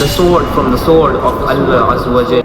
the sword from the sword of Allah Azza wa Jal.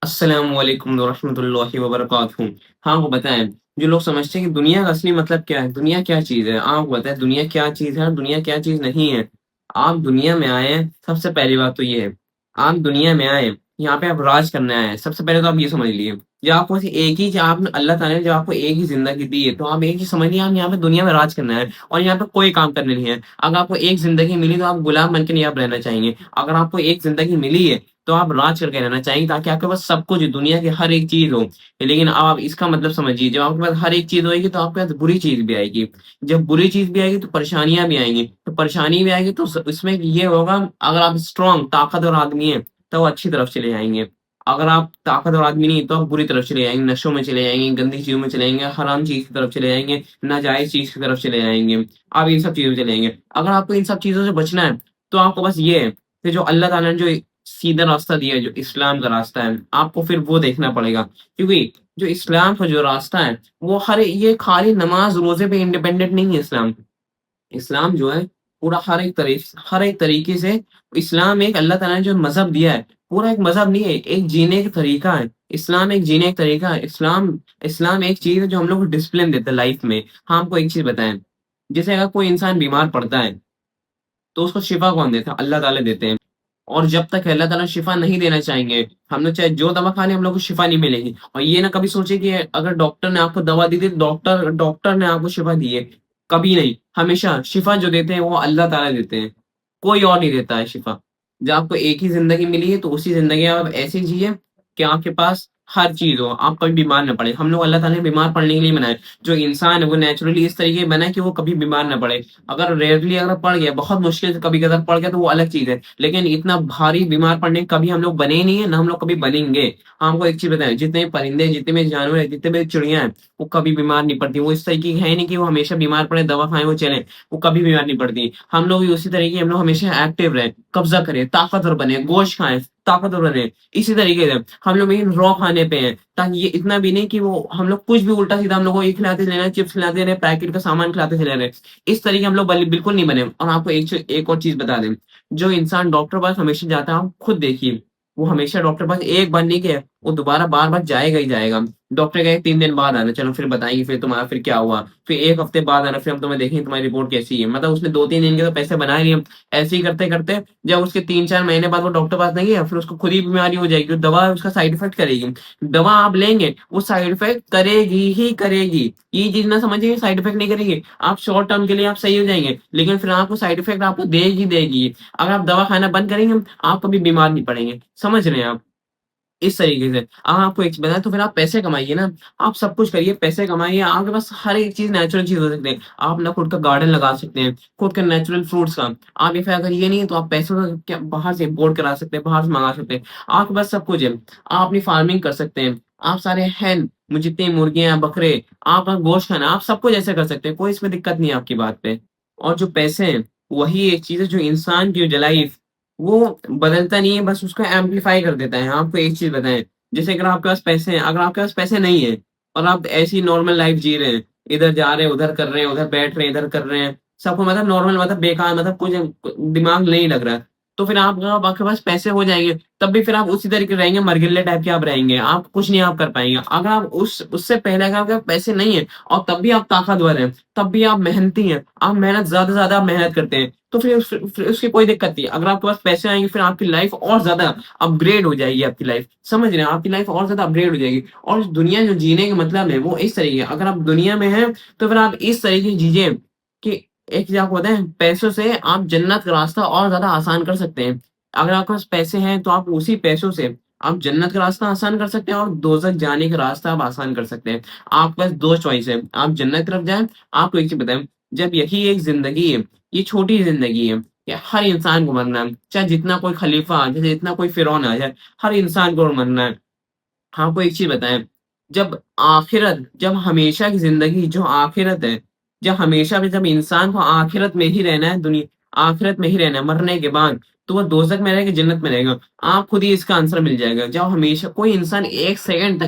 अस्सलामु अलैकुम व रहमतुल्लाहि व बरकातहू। हाँ, वो बताएं, जो लोग समझते हैं कि दुनिया का असली मतलब क्या है, दुनिया क्या चीज़ है, आपको बताएं दुनिया क्या चीज़ है और दुनिया क्या चीज़ नहीं है। आप दुनिया में आए हैं, सबसे पहली बात तो ये है, आप दुनिया में आए, यहाँ पे आप राज करने आए हैं। सबसे पहले तो आप ये समझ लीजिए, जो आपको बस एक ही आप अल्लाह ताला ने जो आपको एक ही ज़िंदगी दी है, तो आप एक ही समझ लीजिए आप यहाँ पे दुनिया में राज करने आए हैं और यहाँ पे कोई काम करने नहीं है। अगर आपको एक ज़िंदगी मिली तो आप गुलाम बन के नहीं आप रहना चाहेंगे। अगर आपको एक ज़िंदगी मिली है तो आप राज करके रहना चाहेंगे ताकि आपके पास सब कुछ दुनिया की हर एक चीज़ हो। लेकिन अब आप इसका मतलब समझिए, जब आपके पास हर एक चीज़ होएगी तो आपके पास बुरी चीज़ भी आएगी। जब बुरी चीज़ भी आएगी तो परेशानियाँ भी आएँगी। तो परेशानी भी आएगी तो स इसमें ये होगा, अगर आप स्ट्रॉन्ग ताकतवर आदमी हैं, तो वो अच्छी तरफ चले जाएँगे। अगर आप ताकतवर आदमी नहीं, तो आप बुरी तरफ चले जाएँगे, नशों में चले जाएँगे, गंदी चीज़ों में चले जाएँगे, हराम चीज़ की तरफ चले जाएँगे, नाजायज़ चीज़ की तरफ चले जाएँगे। आप इन सब चीज़ों में चले जाएँगे। अगर आपको इन सब चीज़ों से बचना है, तो आपको बस ये है कि जो अल्लाह ताला ने जो सीधा रास्ता दिया है, जो इस्लाम का रास्ता है, आपको फिर वो देखना पड़ेगा। क्योंकि जो इस्लाम का जो रास्ता है, वो ये खाली नमाज़, रोज़े पे इंडिपेंडेंट नहीं है इस्लाम। इस्लाम जो है, पूरा हर एक तरीके से इस्लाम एक अल्लाह ताला ने जो मज़हब दिया है, पूरा एक मज़हब नहीं है, एक जीने का तरीका है। इस्लाम एक जीने का तरीका है। इस्लाम इस्लाम एक चीज़ है जो हम लोग को डिसिप्लिन देता है लाइफ़ में। हाँ, आपको एक चीज़ बताएँ, जैसे अगर कोई इंसान बीमार पड़ता है, तो उसको शिफ़ा कौन देता है? अल्लाह ताला देते हैं। और जब तक अल्लाह ताला शिफ़ा नहीं देना चाहेंगे, हम लोग चाहे जो दवा खा लें, हम लोग को शिफ़ा नहीं मिलेगी। और ये ना कभी सोचे कि अगर डॉक्टर ने आपको दवा दी थी, डॉक्टर डॉक्टर ने आपको शिफ़ा दी है, कभी नहीं। हमेशा शिफ़ा जो देते हैं, वो अल्लाह ताला देते हैं। कोई और नहीं देता है शिफ़ा। जब आपको एक ही ज़िंदगी मिली है, तो उसी ज़िंदगी में आप ऐसे जिए कि आपके पास हर चीज़ हो, आप कभी बीमार ना पड़े। हम लोग अल्लाह ताला ने बीमार पड़ने के लिए बनाए। जो इंसान है, वो नेचुरली इस तरीके बना है कि वो कभी बीमार ना पड़े। अगर रेयरली अगर पड़ गया, बहुत मुश्किल से कभी-कभार पड़ गया, तो वो अलग चीज़ है। लेकिन इतना भारी बीमार पड़ने के कभी हम लोग बने ही नहीं है, ना हम लोग कभी बनेंगे। हाँ, आपको एक चीज़ बताएँ, जितने परिंदे, जितने भी जानवर हैं, जितने भी चिड़िया हैं, वो कभी बीमार नहीं पड़ती। वो इस तरीके की है नहीं कि वो हमेशा बीमार पड़े, दवा खाएँ, वो चलें। वो कभी बीमार नहीं पड़ती। हम लोग भी उसी तरीके, हम लोग हमेशा एक्टिव रहें, कब्ज़ा करें, ताकतवर बनें, गोश्त खाएँ, ताकतवर बनें। इसी तरीके से हम लोग भी रॉ खाने पे हैं, ताकि ये इतना भी नहीं कि वो हम लोग कुछ भी उल्टा-सीधा हम लोग को ये खिलाते चले रहे हैं, चिप्स खिलाते रहे, पैकेट का सामान खिलाते चले रहे हैं। इस तरीके हम लोग बिल्कुल नहीं बने। और आपको एक और चीज़ बता दें, जो इंसान डॉक्टर के पास हमेशा जाता है, आप खुद देखिए, वो हमेशा डॉक्टर के पास एक बार नहीं गया, वो दोबारा बार-बार जाएगा ही जाएगा। डॉक्टर कहे 3 दिन बाद आना, चलो फिर बताएँगे फिर तुम्हारा फिर क्या हुआ? फिर 1 हफ्ते बाद आना, फिर हम तुम्हें देखेंगे तुम्हारी रिपोर्ट कैसी है। मतलब उसने 2-3 दिन के तो पैसे बनाए लिए। ऐसे ही करते-करते जब उसके 3-4 महीने बाद वो डॉक्टर के पास नहीं गया, फिर उसको खुद ही बीमारी हो जाएगी, दवा उसका साइड इफ़ेक्ट करेगी। दवा आप लेंगे, वो साइड इफ़ेक्ट करेगी ही करेगी। ये चीज़ ना समझिए साइड इफ़ेक्ट नहीं करेगी। आप शॉर्ट टर्म के लिए आप सही हो जाएँगे, लेकिन फिर आपको साइड इफ़ेक्ट आपको देगी देगी। अगर आप दवा खाना बंद करेंगे, आप कभी बीमार नहीं पड़ेंगे। समझ रहे हैं आप? इस तरीके से। आपको एक चीज़ बताएँ, तो फिर आप पैसे कमाइए ना, आप सब कुछ करिए, पैसे कमाइए, आपके पास हर एक चीज़ नेचुरल चीज़ हो सकती है। आप ना खुद का गार्डन लगा सकते हैं, खुद के नेचुरल फ्रूट्स का। आप ये फिर अगर ये नहीं है तो आप पैसों का क्या बाहर से इम्पोर्ट करा सकते हैं, बाहर से मँगा सकते हैं। आपके पास सब कुछ है, आप अपनी फार्मिंग कर सकते हैं, आप सारे हैन जितनी मुर्गियाँ, बकरे, आप गोश्त खाना, आप सब कुछ ऐसे कर सकते हैं, कोई इसमें दिक्कत नहीं है आपकी बात पे। और जो पैसे हैं, वही एक चीज़ है जो इंसान की जो लाइफ़, वो बदलता नहीं है, बस उसको एम्प्लीफाई कर देता है। आपको एक चीज़ बताएँ, जैसे अगर आपके पास पैसे हैं, अगर आपके पास पैसे नहीं है और आप ऐसी नॉर्मल लाइफ़ जी रहे हैं, इधर जा रहे हैं, उधर कर रहे हैं, उधर बैठ रहे हैं, इधर कर रहे हैं, सबको मतलब नॉर्मल, मतलब बेकार, मतलब कुछ दिमाग नहीं लग रहा है। तो फिर आप, जब आपके पास पैसे हो जाएँगे, तब भी फिर आप उसी तरीके रहेंगे, मरगिल्ले टाइप के आप रहेंगे, आप कुछ नहीं आप कर पाएँगे। अगर आप उससे पहले अगर आपके पास पैसे नहीं है और तब भी आप ताकतवर हैं, तब भी आप मेहनती हैं, आप मेहनत ज़्यादा से ज़्यादा आप मेहनत करते हैं, तो फिर उसकी कोई दिक्कत नहीं है। अगर आपके पास पैसे आएँगे, फिर आपकी लाइफ़ और ज़्यादा अपग्रेड हो जाएगी आपकी लाइफ़। समझ रहे हैं? आपकी लाइफ़ और ज़्यादा अपग्रेड हो जाएगी। और दुनिया जो जीने का मतलब है, वो इस तरीके है। अगर आप दुनिया में हैं, तो फिर आप इस तरीके से जीजिए कि एक चीज़ आपको बताएँ, पैसों से आप जन्नत का रास्ता और ज़्यादा आसान कर सकते हैं। अगर आपके पास पैसे हैं, तो आप उसी पैसों से आप जन्नत का रास्ता आसान कर सकते हैं और दोज़ख जाने का रास्ता आप आसान कर सकते हैं। आपके पास 2 चॉइस है, आप जन्नत की तरफ जाएँ। आपको एक चीज़ बताएँ, जब यही एक ज़िंदगी है, ये छोटी ज़िंदगी है, ये हर इंसान को मरना है, चाहे जितना कोई खलीफा आ जाए, जितना कोई फिरौन आ जाए, हर इंसान को मरना है। हाँ, आपको एक चीज़ बताएँ, जब हमेशा की ज़िंदगी जो आखिरत है, जब हमेशा में जब इंसान को आखिरत में ही रहना है, आखिरत में ही रहना है मरने के बाद, तो वो दोज़ख में रहेगा, जन्नत में रहेगा? आप खुद ही इसका आंसर मिल जाएगा। जब हमेशा कोई इंसान 1 सेकंड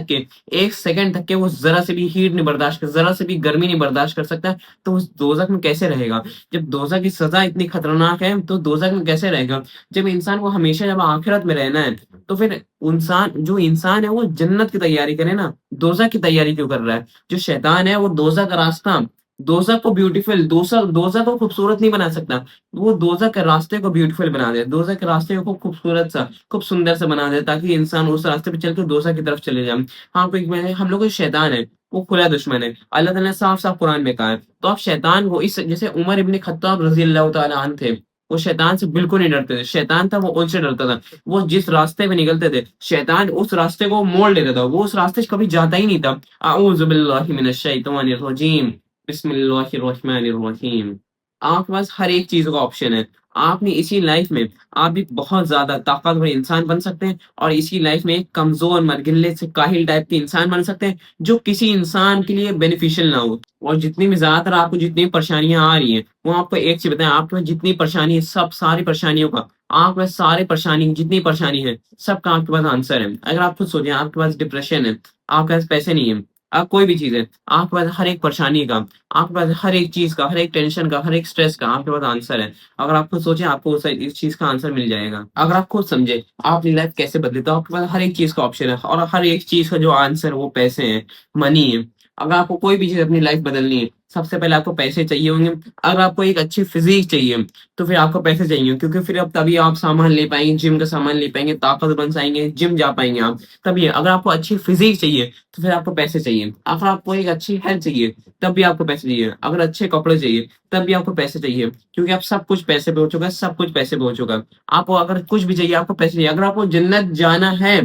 तक के वो ज़रा से भी हीट नहीं बर्दाश्त कर, ज़रा से भी गर्मी नहीं बर्दाश्त कर सकता, तो उस दोज़ख में कैसे रहेगा? जब दोज़ख की सज़ा इतनी खतरनाक है, तो दोज़ख में कैसे रहेगा? जब इंसान को हमेशा जब आखिरत में रहना है, तो फिर जो इंसान है वो जन्नत की तैयारी करे ना, दोज़ख की तैयारी क्यों कर रहा है? जो शैतान है वो दोज़ख का रास्ता, दोज़ख को ब्यूटीफुल, दोज़ख को खूबसूरत नहीं बना सकता। वो दोज़ख के रास्ते को ब्यूटीफुल बना दे, दोज़ख के रास्ते को खूबसूरत सा, खूब सुंदर सा बना दे, ताकि इंसान उस रास्ते पे चल के दोज़ख की तरफ चले जाए। हाँ, कोई मैं हम लोग को शैतान है, वो खुला दुश्मन है। अल्लाह ताला ने साफ-साफ कुरान में कहा है। तो आप शैतान को इस जैसे उमर इब्न खत्ताब रज़ियल्लाहु ताला अन्हु थे, वो शैतान से बिल्कुल नहीं डरते थे। शैतान था वो उनसे डरता था। वो जिस रास्ते पे निकलते थे, शैतान उस रास्ते को मोड़ लेता था। वो उस रास्ते से कभी जाता ही नहीं था। अऊज़ु बिल्लाहि मिनश शैतानिर रजीम। बिस्मिल्लाहिर्रहमानिर्रहीम। आपके पास हर एक चीज़ का ऑप्शन है। आपने इसी लाइफ में आप एक बहुत ज़्यादा ताकतवर इंसान बन सकते हैं और इसी लाइफ में एक कमज़ोर, मरगिल्ले से काहिल टाइप के इंसान बन सकते हैं, जो किसी इंसान के लिए बेनिफिशियल ना हो। और जितनी भी ज़्यादातर आपको जितनी परेशानियाँ आ रही हैं, वो आपको एक चीज़ बताएँ, आपके पास जितनी परेशानी है, सब सारी परेशानियों का, आपके पास सारी परेशानी जितनी परेशानी है, सबका आपके पास आंसर है। अगर आप खुद सोचें, आपके पास डिप्रेशन है, आपके पास पैसे नहीं है, कोई भी चीज़ है, आपके पास हर एक परेशानी का, आपके पास हर एक चीज़ का, हर एक टेंशन का, हर एक स्ट्रेस का आपके पास आंसर है। अगर आप खुद सोचें, आपको उस इस चीज़ का आंसर मिल जाएगा। अगर आप खुद समझें, आप अपनी लाइफ़ कैसे बदले, तो आपके पास हर एक चीज़ का ऑप्शन है और हर एक चीज़ का जो आंसर है वो पैसे हैं, मनी है। अगर आपको कोई भी चीज़ अपनी लाइफ़ बदलनी है, सबसे पहले आपको पैसे चाहिए होंगे। अगर आपको एक अच्छी फ़िज़ीक चाहिए, तो फिर आपको पैसे चाहिए, क्योंकि फिर अब तभी आप सामान ले पाएँगे, जिम का सामान ले पाएँगे, ताकतवर बन पाएँगे, जिम जा पाएँगे आप, तभी। अगर आपको अच्छी फ़िज़ीक चाहिए, तो फिर आपको पैसे चाहिए। अगर आपको एक अच्छी हेल्थ चाहिए, तब भी आपको पैसे चाहिए। अगर अच्छे कपड़े चाहिए, तब भी आपको पैसे चाहिए, क्योंकि अब सब कुछ पैसे पे हो चुका है, सब कुछ पैसे पे हो चुका है। आपको अगर कुछ भी चाहिए, आपको पैसे चाहिए। अगर आपको जन्नत जाना है,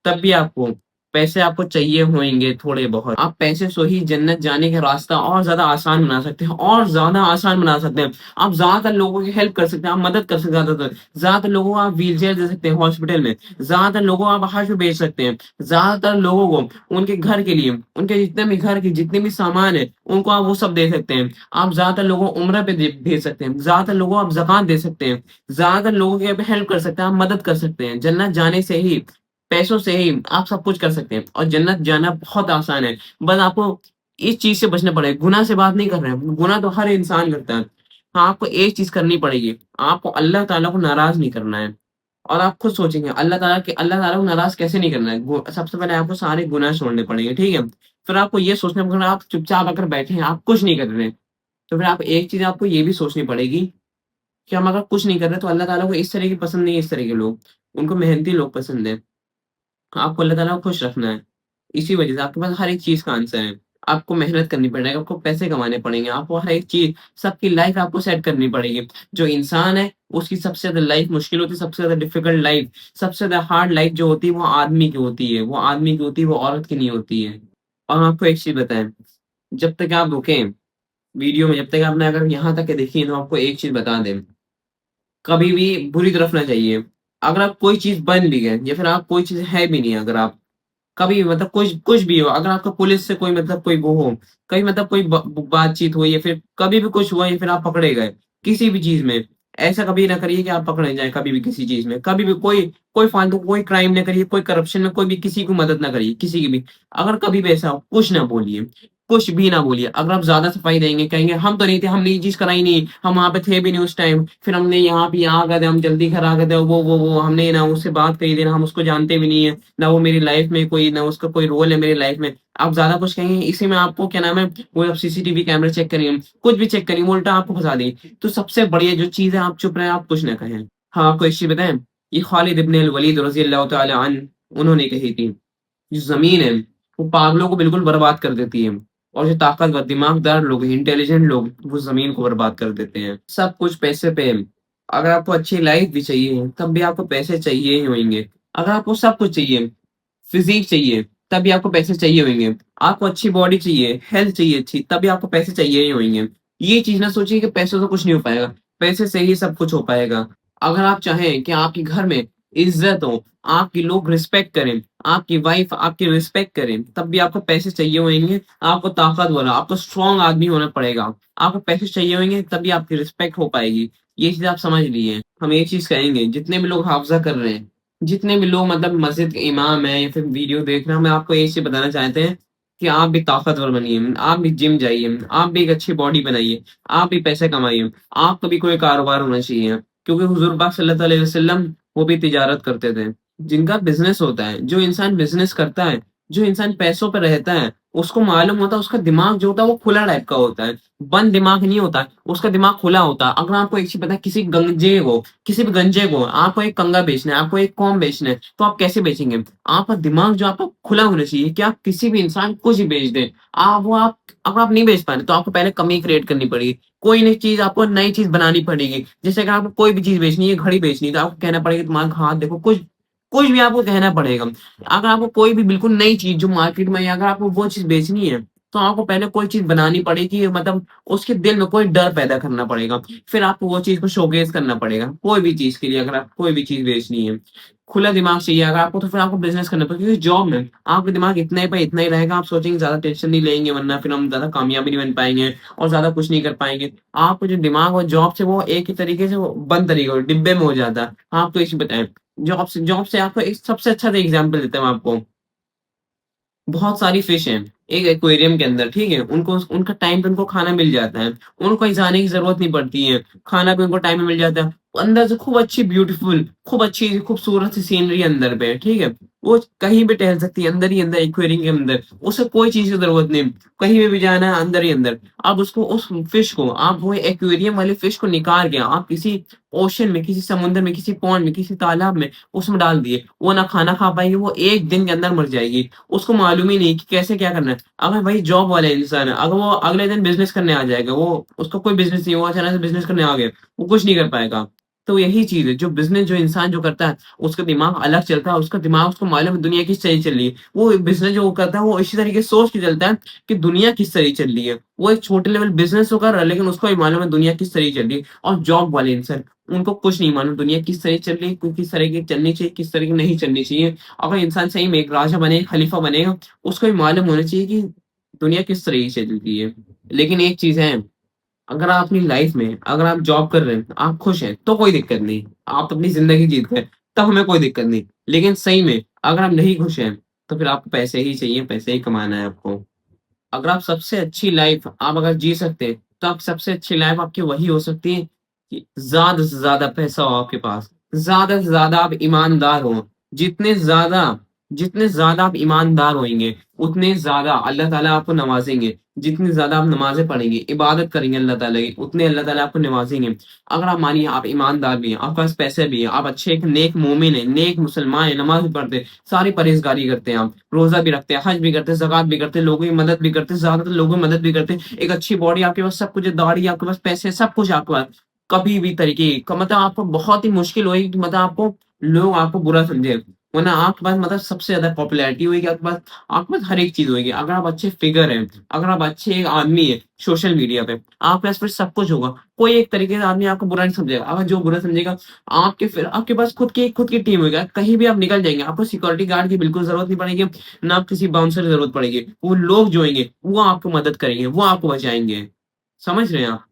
तब भी आपको पैसे आपको चाहिए होंगे थोड़े बहुत। आप पैसे से ही जन्नत जाने का रास्ता और ज़्यादा आसान बना सकते हैं, और ज़्यादा आसान बना सकते हैं। आप ज़्यादातर लोगों की हेल्प कर सकते हैं, आप मदद कर सकते हैं ज़्यादातर। ज़्यादातर लोगों को आप व्हीलचेयर दे सकते हैं हॉस्पिटल में, ज़्यादातर लोगों को आप हज पे भेज सकते हैं, ज़्यादातर लोगों को उनके घर के लिए, उनके जितने भी घर के जितने भी सामान है, उनको आप वो सब दे सकते हैं। आप ज़्यादातर लोगों को उम्रा पे भेज सकते हैं, ज़्यादातर लोगों को आप ज़कात दे सकते हैं, ज़्यादातर लोगों की आप हेल्प कर सकते हैं, आप मदद कर सकते हैं। जन्नत जाने से ही, पैसों से ही आप सब कुछ कर सकते हैं और जन्नत जाना बहुत आसान है। बस आपको इस चीज़ से बचना पड़ेगा। गुनाह से बात नहीं कर रहे हैं, गुनाह तो हर इंसान करता है। हाँ, आपको एक चीज़ करनी पड़ेगी, आपको अल्लाह ताला को नाराज़ नहीं करना है। और आप खुद सोचेंगे अल्लाह ताला को नाराज़ कैसे नहीं करना है? सबसे पहले आपको सारे गुनाह छोड़ने पड़ेंगे, ठीक है? फिर आपको ये सोचना पड़ेगा, आप चुपचाप अगर बैठे हैं, आप कुछ नहीं कर रहे हैं, तो फिर आप एक चीज़ आपको ये भी सोचनी पड़ेगी कि हम अगर कुछ नहीं कर रहे, तो अल्लाह ताला को इस तरह की पसंद नहीं है, इस तरह के लोग। उनको मेहनती लोग पसंद है। आपको अल्लाह ताला को खुश रखना है। इसी वजह से आपके पास हर एक चीज़ का आंसर है। आपको मेहनत करनी पड़ेगी, आपको पैसे कमाने पड़ेंगे, आपको हर एक चीज़, सबकी लाइफ़ आपको सेट करनी पड़ेगी। जो इंसान है, उसकी सबसे ज़्यादा लाइफ़ मुश्किल होती है, सबसे ज़्यादा डिफ़िकल्ट लाइफ़, सबसे ज़्यादा हार्ड लाइफ़ जो होती है, वो आदमी की होती है। वो आदमी की होती है, वो औरत की नहीं होती है। और मैं आपको एक चीज़ बताएँ, जब तक आप रुकें, वीडियो में जब तक आपने अगर यहाँ तक के देखी है, तो आपको एक चीज़ बता दें, कभी भी बुरी तरफ ना जाइए। अगर आप कोई चीज़ बन भी गए या फिर आप कोई चीज़ है भी नहीं, अगर आप कभी भी मतलब कुछ कुछ भी हो, अगर आपका पुलिस से कोई मतलब कोई वो हो, कहीं मतलब कोई बातचीत हुई या फिर कभी भी कुछ हुआ या फिर आप पकड़े गए, किसी भी चीज़ में, ऐसा कभी ना करिए कि आप पकड़े जाएँ कभी भी किसी चीज़ में। कभी भी कोई कोई फालतू कोई क्राइम ना करिए, कोई करप्शन में कोई भी किसी को मदद ना करिए, किसी की भी। अगर कभी भी ऐसा हो, कुछ ना बोलिए, कुछ भी ना बोलिए। अगर आप ज़्यादा सफाई देंगे, कहेंगे हम तो नहीं थे, हमने ये चीज़ कराई नहीं, हम वहाँ पे थे भी नहीं उस टाइम, फिर हमने यहाँ पे यहाँ आ गए थे, हम जल्दी घर आ गए थे, वो हमने ना उससे बात करी थी, ना हम उसको जानते भी नहीं है, ना वो मेरी लाइफ में कोई, ना उसका कोई रोल है मेरी लाइफ में। आप ज़्यादा कुछ कहेंगे, इसी में आपको क्या नाम है, वो आप सीसीटीवी कैमरे चेक करिए, कुछ भी चेक करिए, वो उल्टा आपको फँसा देंगे। तो सबसे बढ़िया जो चीज़ है, आप चुप रहें, आप कुछ ना कहें। हाँ, आपको एक चीज़ बताएँ, ये खालिद इब्न अल वलीद रज़ियल्लाहु ताला अन्हु उन्होंने कही थी, जो ज़मीन है, वो पागलों को बिल्कुल बर्बाद कर देती है और जो ताकतवर, दिमागदार लोग हैं, इंटेलिजेंट लोग, वो ज़मीन को बर्बाद कर देते हैं। सब कुछ पैसे पे है। अगर आपको अच्छी लाइफ़ भी चाहिए, तब भी आपको पैसे चाहिए ही होंगे। अगर आपको सब कुछ चाहिए, फ़िज़ीक चाहिए, तब भी आपको पैसे चाहिए होंगे। आपको अच्छी बॉडी चाहिए, हेल्थ चाहिए अच्छी, तब भी आपको पैसे चाहिए ही होंगे। ये चीज़ ना सोचिए कि पैसों से कुछ नहीं हो पाएगा, पैसे से ही सब कुछ हो पाएगा। अगर आप चाहें कि आपके घर में इज़्ज़त हो, आपके लोग रिस्पेक्ट करें, आपकी वाइफ़ आपकी रिस्पेक्ट करे, तब भी आपको पैसे चाहिए होंगे, आपको ताकतवर, आपको स्ट्रॉन्ग आदमी होना पड़ेगा। आपको पैसे चाहिए होंगे, तभी आपकी रिस्पेक्ट हो पाएगी, ये चीज़ आप समझ लिए। हम एक चीज़ कहेंगे, जितने भी लोग हाफ़ज़ा कर रहे हैं, जितने भी लोग मतलब मस्जिद के इमाम हैं या फिर वीडियो देख रहे हैं, हम आपको एक चीज़ बताना चाहते हैं कि आप भी ताकतवर बनिए, आप भी जिम जाइए, आप भी एक अच्छी बॉडी बनाइए, आप भी पैसे कमाइए, आपका भी कोई कारोबार होना चाहिए। क्योंकि हुज़ूर पाक सल्लल्लाहु अलैहि वसल्लम वो भी तिजारत करते थे। जिनका बिज़नेस होता है, जो इंसान बिज़नेस करता है, जो इंसान पैसों पे रहता है, उसको मालूम होता है उसका दिमाग जो होता है वो खुला टाइप का होता है। बंद दिमाग नहीं होता, उसका दिमाग खुला होता है। अगर आपको एक चीज़ पता है किसी भी गंजे को आपको एक कंघा बेचना है, आपको एक कॉम्ब बेचना है, तो आप कैसे बेचेंगे? आपका दिमाग जो आपका खुला होना चाहिए कि आप किसी भी इंसान को कुछ भी बेच दें। आप अगर आप नहीं बेच पा रहे तो आपको पहले कमी क्रिएट करनी पड़ेगी। कोई नई चीज़ आपको नई चीज़ बनानी पड़ेगी। जैसे अगर आपको कोई भी चीज़ बेचनी है, घड़ी बेचनी है, तो आपको कहना पड़ेगा तुम्हारा हाथ देखो कुछ कुछ भी आपको कहना पड़ेगा। अगर आपको कोई भी बिल्कुल नई चीज़ जो मार्केट में है, अगर आपको वो चीज़ बेचनी है, तो आपको पहले कोई चीज़ बनानी पड़ेगी मतलब उसके दिल में कोई डर पैदा करना पड़ेगा। फिर आपको वो चीज़ को शोकेस करना पड़ेगा, कोई भी चीज़ के लिए अगर आपको कोई भी चीज़ बेचनी है। खुला दिमाग चाहिए अगर आपको तो फिर आपको बिज़नेस करना पड़ेगा क्योंकि जॉब में आपका दिमाग इतना पे इतना ही रहेगा, आप सोचेंगे ज़्यादा टेंशन नहीं लेंगे वरना फिर हम ज़्यादा कामयाबी नहीं बन पाएँगे और ज़्यादा कुछ नहीं कर पाएँगे। आपका जो दिमाग और जॉब से वो एक ही तरीके से वो बंद तरीके डिब्बे में हो जाता है। आपको एक चीज़ बताएँ जॉब से आपको एक सबसे अच्छा एग्ज़ाम्पल देता हूँ आपको। बहुत सारी फ़िश हैं, एक एक्वेरियम के अंदर, ठीक है? उनको उनका टाइम पे उनको खाना मिल जाता है। उनको कहीं जाने की ज़रूरत नहीं पड़ती है, खाना भी उनको टाइम पे मिल जाता है। अंदर से खूब अच्छी ब्यूटीफुल, खूब अच्छी खूबसूरत सी सीनरी अंदर पे है, ठीक है? वो कहीं भी टहल सकती है, अंदर ही अंदर एक्वेरियम के अंदर। उसे कोई चीज़ की ज़रूरत नहीं, कहीं पे भी जाना है अंदर ही अंदर। आप उसको उस फ़िश को आप वो एक्वेरियम वाले फ़िश को निकाल के आप किसी ओशन में, किसी समुद्र में, किसी पॉन्ड में, किसी तालाब में उसमें डाल दिए। वो ना खाना खा पाएगी, वो 1 दिन के अंदर मर जाएगी। उसको मालूम ही नहीं कि कैसे क्या करना है। अगर वही जॉब वाला इंसान है, अगर वो अगले दिन बिज़नेस करने आ जाएगा, वो उसका कोई बिज़नेस नहीं है, वो अचानक से बिज़नेस करने आ गया, वो कुछ नहीं कर पाएगा। तो यही चीज़ है, जो बिज़नेस जो इंसान जो करता है, उसका दिमाग अलग चलता है, उसका दिमाग उसको मालूम है दुनिया किस तरह चल रही है। वो बिज़नेस जो वो करता है, वो इसी तरीके से सोच के चलता है कि दुनिया किस तरह चल रही है। वो एक छोटे लेवल बिज़नेस तो कर रहा है, लेकिन उसको भी मालूम है दुनिया किस तरह चल रही है और जॉब वाले इंसान, उनको कुछ नहीं मालूम दुनिया किस तरह चल रही है, किस तरह की चलनी चाहिए, किस तरह की नहीं चलनी चाहिए। अगर इंसान सही में एक राजा बने, खलीफा बनेगा, उसको भी मालूम होना चाहिए कि दुनिया किस तरह की चल रही है। लेकिन एक चीज़ है, अगर आप अपनी लाइफ़ में अगर आप जॉब कर रहे हैं, आप खुश हैं, तो कोई दिक्कत नहीं। आप अपनी ज़िंदगी जीत गए, तब हमें कोई दिक्कत नहीं। लेकिन सही में अगर आप नहीं खुश हैं, तो फिर आपको पैसे ही चाहिए, पैसे ही कमाना है आपको। अगर आप सबसे अच्छी लाइफ़ आप अगर जी सकते हैं, तो आप सबसे अच्छी लाइफ़ आपकी वही हो सकती है कि ज़्यादा से ज़्यादा पैसा हो आपके पास, ज़्यादा से ज़्यादा आप ईमानदार हों। जितने ज़्यादा जितने ज़्यादा आप ईमानदार होएँगे, उतने ज़्यादा अल्लाह ताला आपको नवाज़ेंगे। जितनी ज़्यादा आप नमाज़ें पढ़ेंगे, इबादत करेंगे अल्लाह ताला की, उतने अल्लाह ताला आपको नवाज़ेंगे। अगर आप मानिए आप ईमानदार भी हैं, आपके पास पैसे भी हैं, आप अच्छे एक नेक मोमिन हैं, नेक मुसलमान हैं, नमाज़ भी पढ़ते हैं, सारी परहेज़गारी करते हैं आप, रोज़ा भी रखते हैं, हज भी करते हैं, ज़कात भी करते हैं, लोगों की मदद भी करते हैं, ज़्यादातर लोगों की मदद भी करते हैं। एक अच्छी बॉडी आपके पास सब कुछ है, दाढ़ी आपके पास, पैसे सब कुछ आपके पास। कभी भी तरीके का मतलब आपको बहुत ही मुश्किल होएगी कि मतलब आपको लोग आपको बुरा समझे। वरना आपके पास मतलब सबसे ज़्यादा पॉपुलैरिटी होएगी आपके पास हर एक चीज़ होएगी। अगर आप अच्छे फिगर हैं, अगर आप अच्छे एक आदमी हैं सोशल मीडिया पे, आपके पास फिर सब कुछ होगा। कोई एक तरीके से आदमी आपको बुरा नहीं समझेगा। अगर जो बुरा समझेगा आपके पास खुद की टीम होगी। कहीं भी आप निकल जाएँगे, आपको सिक्योरिटी गार्ड की बिल्कुल ज़रूरत नहीं पड़ेगी, ना किसी बाउंसर की ज़रूरत पड़ेगी। वो लोग जो होंगे, वो आपको मदद करेंगे, वो आपको बचाएँगे। समझ रहे हैं आप?